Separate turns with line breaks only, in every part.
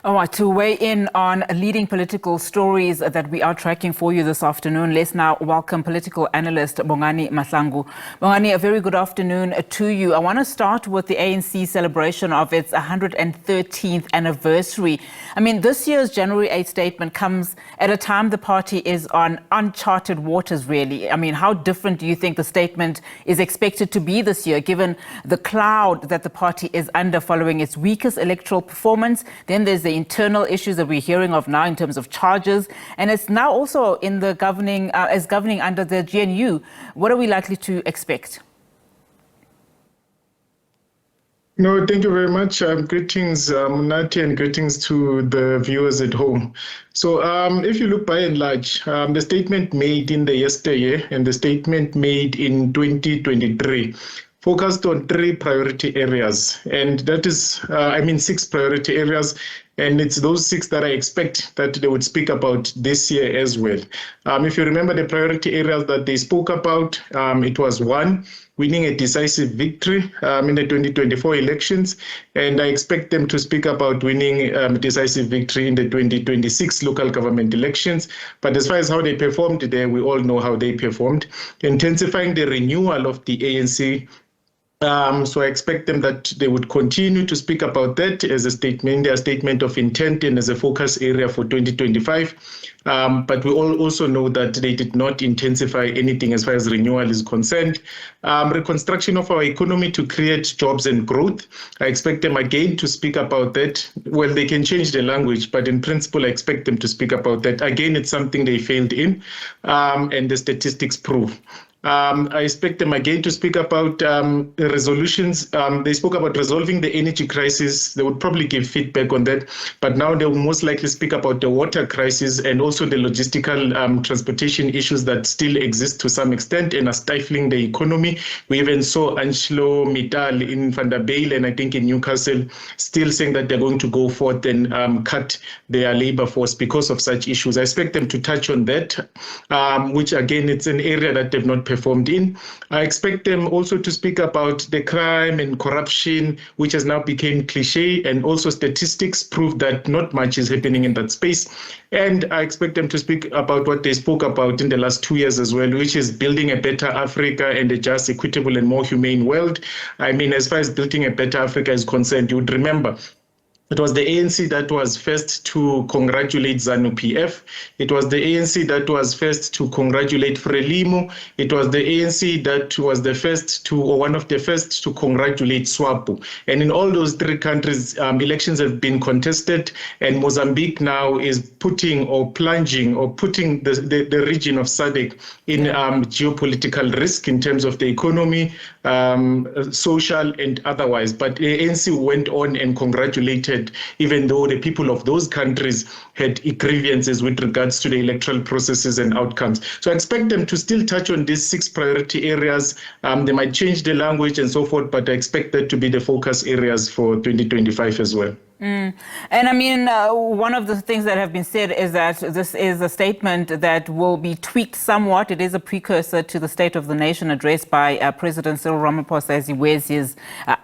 All right, to weigh in on leading political stories that we are tracking for you this afternoon, let's now welcome political analyst Bongani Mahlangu. Bongani, a very good afternoon to you. I want to start with the ANC celebration of its 113th anniversary. I mean, this year's January 8th statement comes at a time the party is on uncharted waters, really. I mean, how different do you think the statement is expected to be this year, given the cloud that the party is under following its weakest electoral performance? Then there's the internal issues that we're hearing of now in terms of charges, and it's now also in the governing under the GNU. What are we likely to expect?
No, thank you very much. Greetings, Munati, and greetings to the viewers at home. So if you look by and large, the statement made in the yesteryear and the statement made in 2023 focused on three priority areas. And that is, 6 priority areas. And it's those 6 that I expect that they would speak about this year as well. If you remember the priority areas that they spoke about, it was 1, winning a decisive victory in the 2024 elections. And I expect them to speak about winning a decisive victory in the 2026 local government elections. But as far as how they performed there, we all know how they performed. Intensifying the renewal of the ANC. So I expect them that they would continue to speak about that as a statement, their statement of intent and as a focus area for 2025. But we all also know that they did not intensify anything as far as renewal is concerned. Reconstruction of our economy to create jobs and growth. I expect them again to speak about that. Well, they can change the language, but in principle, I expect them to speak about that. Again, it's something they failed in, and the statistics prove. I expect them again to speak about resolutions. They spoke about resolving the energy crisis. They would probably give feedback on that, but now they will most likely speak about the water crisis and also the logistical transportation issues that still exist to some extent and are stifling the economy. We even saw Angelo Mittal in Van der Bijl and I think in Newcastle still saying that they're going to go forth and cut their labor force because of such issues. I expect them to touch on that, which again, it's an area that they've not performed in. I expect them also to speak about the crime and corruption, which has now become cliche, and also statistics prove that not much is happening in that space. And I expect them to speak about what they spoke about in the last 2 years as well, which is building a better Africa and a just, equitable and more humane world. I mean, as far as building a better Africa is concerned, you would remember it was the ANC that was first to congratulate ZANU-PF. It was the ANC that was first to congratulate Frelimo. It was the ANC that was the first to, or one of the first to congratulate SWAPO. And in all those 3 countries, elections have been contested, and Mozambique now is putting the region of SADC in geopolitical risk in terms of the economy, social and otherwise. But the ANC went on and congratulated, even though the people of those countries had grievances with regards to the electoral processes and outcomes. So I expect them to still touch on these 6 priority areas. They might change the language and so forth, but I expect that to be the focus areas for 2025 as well.
And I mean, one of the things that have been said is that this is a statement that will be tweaked somewhat. It is a precursor to the State of the Nation address by President Cyril Ramaphosa as he wears his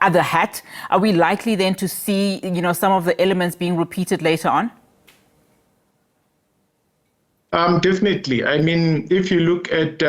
other hat. Are we likely then to see, some of the elements being repeated later on?
Definitely. I mean, if you look at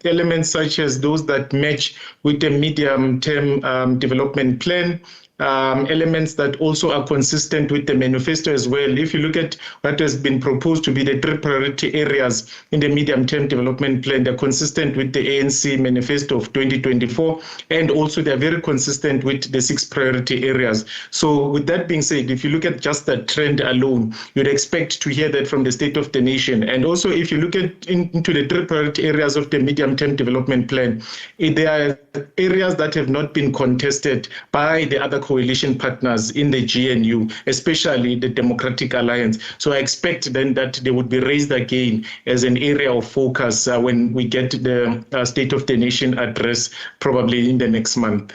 elements such as those that match with the medium-term development plan, elements that also are consistent with the manifesto as well. If you look at what has been proposed to be the 3 priority areas in the medium-term development plan, they're consistent with the ANC manifesto of 2024, and also they're very consistent with the 6 priority areas. So with that being said, if you look at just that trend alone, you'd expect to hear that from the State of the Nation. And also, if you look at into the 3 priority areas of the medium-term development plan, there are areas that have not been contested by the other coalition partners in the GNU, especially the Democratic Alliance. So I expect then that they would be raised again as an area of focus when we get the State of the Nation address probably in the next month.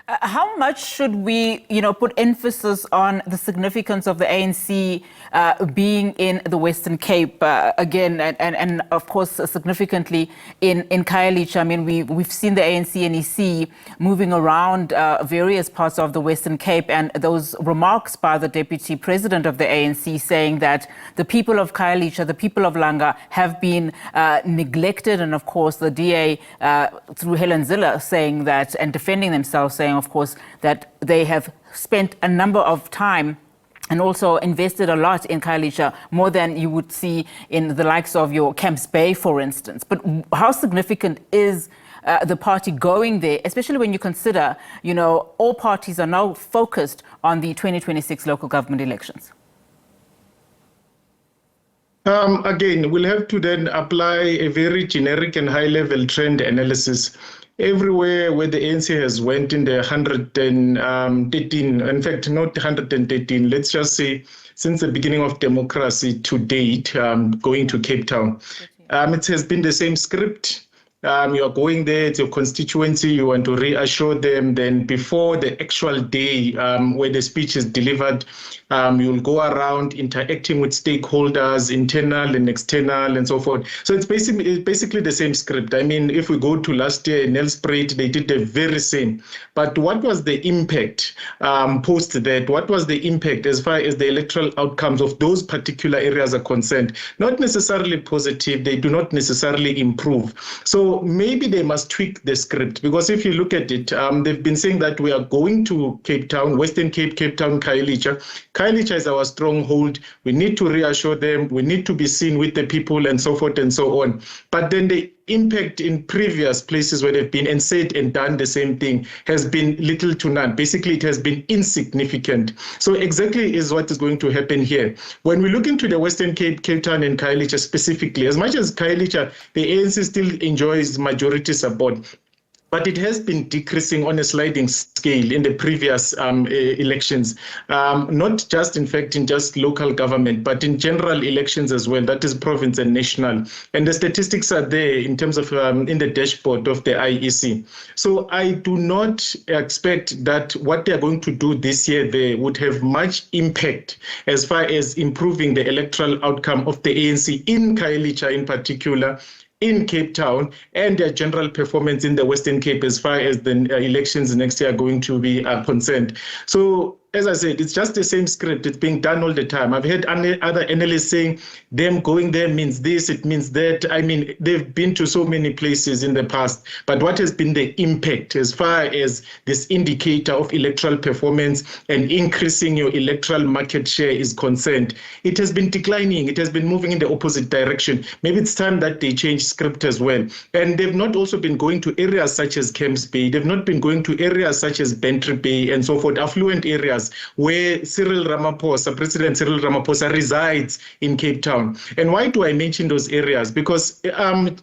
How much should we, put emphasis on the significance of the ANC being in the Western Cape again, and of course significantly in Khayelitsha? I mean, we've seen the ANC NEC moving around various parts of the Western Cape, and those remarks by the Deputy President of the ANC saying that the people of Khayelitsha, the people of Langa, have been neglected, and of course the DA through Helen Zille saying that and defending themselves, saying of course that they have spent a number of time and also invested a lot in Khayelitsha, more than you would see in the likes of your Camps Bay, for instance. But how significant is the party going there, especially when you consider, all parties are now focused on the 2026 local government elections?
Again, we'll have to then apply a very generic and high-level trend analysis. Everywhere where the ANC has went in the 113, in fact, not 113, let's just say since the beginning of democracy to date, going to Cape Town, it has been the same script. You are going there, it's your constituency, you want to reassure them. Then before the actual day where the speech is delivered, you'll go around interacting with stakeholders, internal and external and so forth. So it's basically the same script. I mean, if we go to last year in Nelspruit, they did the very same. But what was the impact post that? What was the impact as far as the electoral outcomes of those particular areas are concerned? Not necessarily positive, they do not necessarily improve. So maybe they must tweak the script, because if you look at it, they've been saying that we are going to Cape Town, Western Cape, Cape Town, Khayelitsha. Khayelitsha is our stronghold. We need to reassure them. We need to be seen with the people and so forth and so on. But then the impact in previous places where they've been and said and done the same thing has been little to none. Basically, it has been insignificant. So exactly is what is going to happen here. When we look into the Western Cape, Cape Town and Khayelitsha specifically, as much as Khayelitsha, the ANC still enjoys majority support, but it has been decreasing on a sliding scale in the previous elections, not just, in fact, in just local government, but in general elections as well, that is province and national. And the statistics are there in terms of in the dashboard of the IEC. So I do not expect that what they're going to do this year there would have much impact as far as improving the electoral outcome of the ANC in Khayelitsha in particular, in Cape Town, and their general performance in the Western Cape as far as the elections next year are going to be concerned. So, as I said, it's just the same script. It's being done all the time. I've heard other analysts saying them going there means this, it means that. I mean, they've been to so many places in the past, but what has been the impact as far as this indicator of electoral performance and increasing your electoral market share is concerned? It has been declining. It has been moving in the opposite direction. Maybe it's time that they change script as well. And they've not also been going to areas such as Camps Bay. They've not been going to areas such as Bantry Bay and so forth, affluent areas where President Cyril Ramaphosa resides in Cape Town. And why do I mention those areas? Because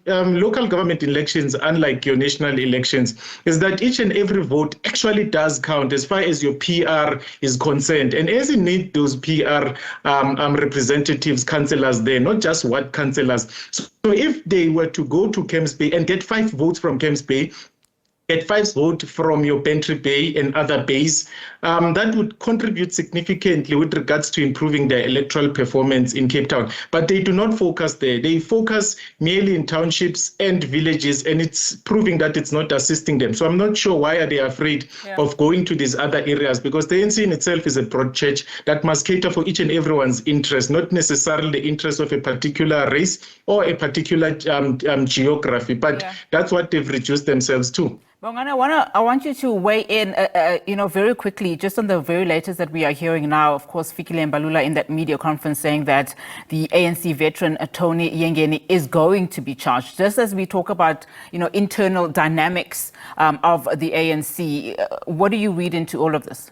local government elections, unlike your national elections, is that each and every vote actually does count as far as your PR is concerned. And as you need those PR representatives, councillors there, not just what councillors. So if they were to go to Camps Bay and get 5 votes from Camps Bay, get 5 votes from your Bantry Bay and other bays, that would contribute significantly with regards to improving their electoral performance in Cape Town. But they do not focus there. They focus merely in townships and villages, and it's proving that it's not assisting them. So I'm not sure why are they afraid of going to these other areas, because the ANC in itself is a broad church that must cater for each and everyone's interest, not necessarily the interest of a particular race or a particular geography. But that's what they've reduced themselves to.
Bongani, I want you to weigh in, very quickly, just on the very latest that we are hearing now. Of course, Fikile Mbalula in that media conference saying that the ANC veteran Tony Yengeni is going to be charged. Just as we talk about, internal dynamics of the ANC, what do you read into all of this?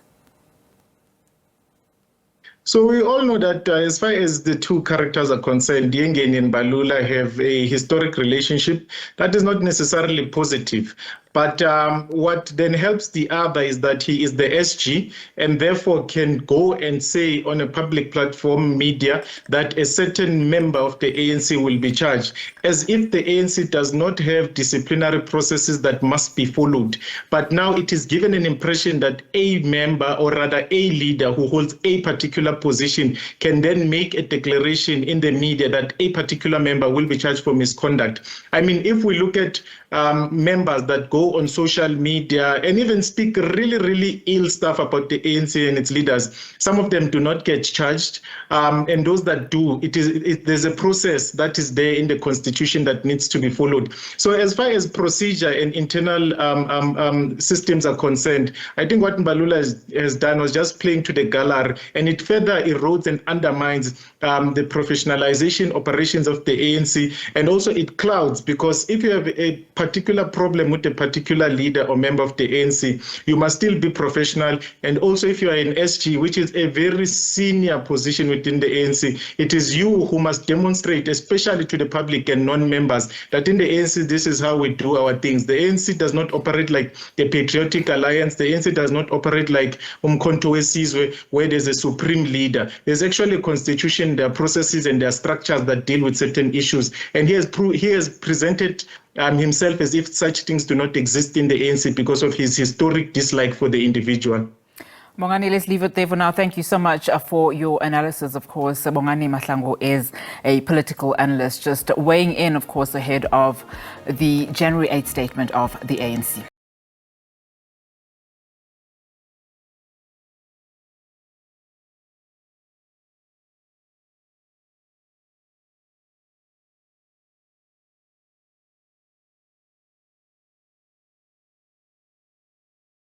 So we all know that as far as the two characters are concerned, Yengeni and Mbalula have a historic relationship that is not necessarily positive. But what then helps the other is that he is the SG and therefore can go and say on a public platform media that a certain member of the ANC will be charged, as if the ANC does not have disciplinary processes that must be followed. But now it is given an impression that a member, or rather a leader who holds a particular position, can then make a declaration in the media that a particular member will be charged for misconduct. I mean, if we look at members that go on social media and even speak really, really ill stuff about the ANC and its leaders, some of them do not get charged. And those that do, there's a process that is there in the Constitution that needs to be followed. So as far as procedure and internal systems are concerned, I think what Mbalula has done was just playing to the gallery, and it further erodes and undermines the professionalization operations of the ANC, and also it clouds, because if you have a particular problem with a particular leader or member of the ANC, you must still be professional. And also if you are an SG, which is a very senior position within the ANC, it is you who must demonstrate, especially to the public and non-members, that in the ANC, this is how we do our things. The ANC does not operate like the Patriotic Alliance. The ANC does not operate like Umkhonto weSizwe, where there's a supreme leader. There's actually a constitution, there are processes and there are structures that deal with certain issues. And he has presented himself as if such things do not exist in the ANC because of his historic dislike for the individual.
Bongani, let's leave it there for now. Thank you so much for your analysis. Of course, Bongani Mahlangu is a political analyst, just weighing in, of course, ahead of the January 8th statement of the ANC.